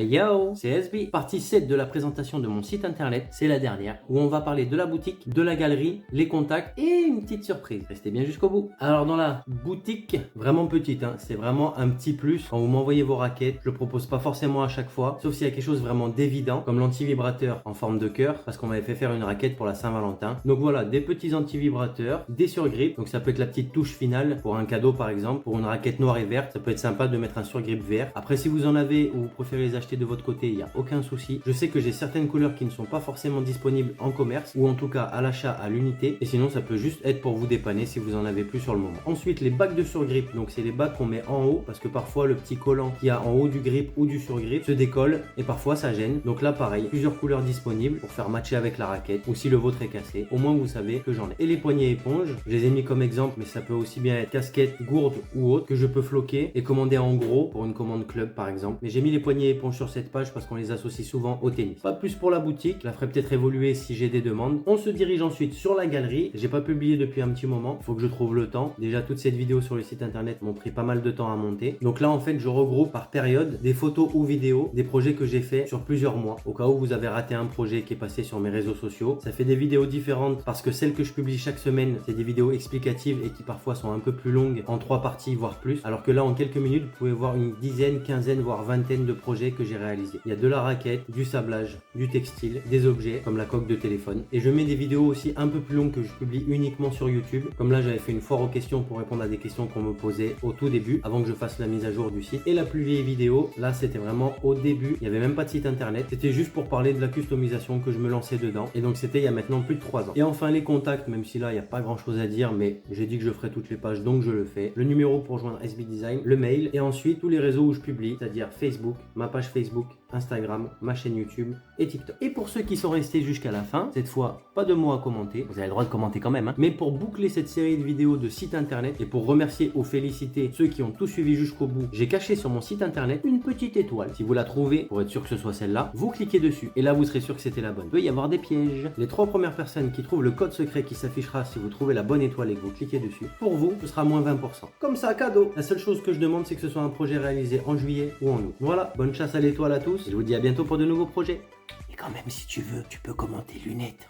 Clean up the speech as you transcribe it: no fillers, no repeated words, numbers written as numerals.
Hey yo, c'est SB. Partie 7 de la présentation de mon site internet, c'est la dernière, où on va parler de la boutique, de la galerie, les contacts et une petite surprise. Restez bien jusqu'au bout. Alors dans la boutique, vraiment petite, c'est vraiment un petit plus. Quand vous m'envoyez vos raquettes, je le propose pas forcément à chaque fois, sauf s'il y a quelque chose vraiment d'évident, comme l'anti-vibrateur en forme de cœur, parce qu'on m'avait fait faire une raquette pour la Saint-Valentin. Donc voilà, des petits anti-vibrateurs, des surgrippes, donc ça peut être la petite touche finale pour un cadeau par exemple, pour une raquette noire et verte, ça peut être sympa de mettre un surgrip vert. Après si vous en avez ou vous préférez les acheter de votre côté, il n'y a aucun souci. Je sais que j'ai certaines couleurs qui ne sont pas forcément disponibles en commerce ou en tout cas à l'achat à l'unité, et sinon ça peut juste être pour vous dépanner si vous en avez plus sur le moment. Ensuite les bacs de surgrip, donc c'est les bacs qu'on met en haut parce que parfois le petit collant qu'il y a en haut du grip ou du surgrip se décolle et parfois ça gêne. Donc là pareil, plusieurs couleurs disponibles pour faire matcher avec la raquette, ou si le vôtre est cassé, au moins vous savez que j'en ai. Et les poignées éponges, je les ai mis comme exemple, mais ça peut aussi bien être casquette, gourde ou autre, que je peux floquer et commander en gros pour une commande club par exemple. Mais j'ai mis les poignées éponges sur cette page parce qu'on les associe souvent au tennis. Pas plus pour la boutique, je la ferai peut-être évoluer si j'ai des demandes. On se dirige ensuite sur la galerie. J'ai pas publié depuis un petit moment, il faut que je trouve le temps. Déjà toutes ces vidéos sur le site internet m'ont pris pas mal de temps à monter. Donc là en fait je regroupe par période des photos ou vidéos des projets que j'ai fait sur plusieurs mois. Au cas où vous avez raté un projet qui est passé sur mes réseaux sociaux, ça fait des vidéos différentes parce que celles que je publie chaque semaine, c'est des vidéos explicatives et qui parfois sont un peu plus longues, en 3 parties voire plus. Alors que là en quelques minutes vous pouvez voir une dizaine, quinzaine voire vingtaine de projets que j'ai réalisés. Il y a de la raquette, du sablage, du textile, des objets comme la coque de téléphone. Et je mets des vidéos aussi un peu plus longues que je publie uniquement sur YouTube. Comme là j'avais fait une foire aux questions pour répondre à des questions qu'on me posait au tout début, avant que je fasse la mise à jour du site. Et la plus vieille vidéo, là c'était vraiment au début, il n'y avait même pas de site internet. C'était juste pour parler de la customisation que je me lançais dedans. Et donc c'était il y a maintenant plus de 3 ans. Et enfin les contacts, même si là il n'y a pas grand chose à dire, mais j'ai dit que je ferais toutes les pages donc je le fais. Le numéro pour joindre SB Design, le mail et ensuite tous les réseaux où je publie, c'est-à-dire Facebook, ma page Facebook, Instagram, ma chaîne YouTube et TikTok. Et pour ceux qui sont restés jusqu'à la fin, cette fois pas de mots à commenter, vous avez le droit de commenter quand même, mais pour boucler cette série de vidéos de site internet et pour remercier ou féliciter ceux qui ont tout suivi jusqu'au bout, j'ai caché sur mon site internet une petite étoile. Si vous la trouvez, pour être sûr que ce soit celle-là, vous cliquez dessus et là vous serez sûr que c'était la bonne. Il peut y avoir des pièges. Les 3 premières personnes qui trouvent le code secret qui s'affichera si vous trouvez la bonne étoile et que vous cliquez dessus, pour vous, ce sera moins 20%. Comme ça, cadeau. La seule chose que je demande, c'est que ce soit un projet réalisé en juillet ou en août. Voilà, bonne chasse à l'étoile à tous et je vous dis à bientôt pour de nouveaux projets. Et quand même, si tu veux, tu peux commenter lunettes.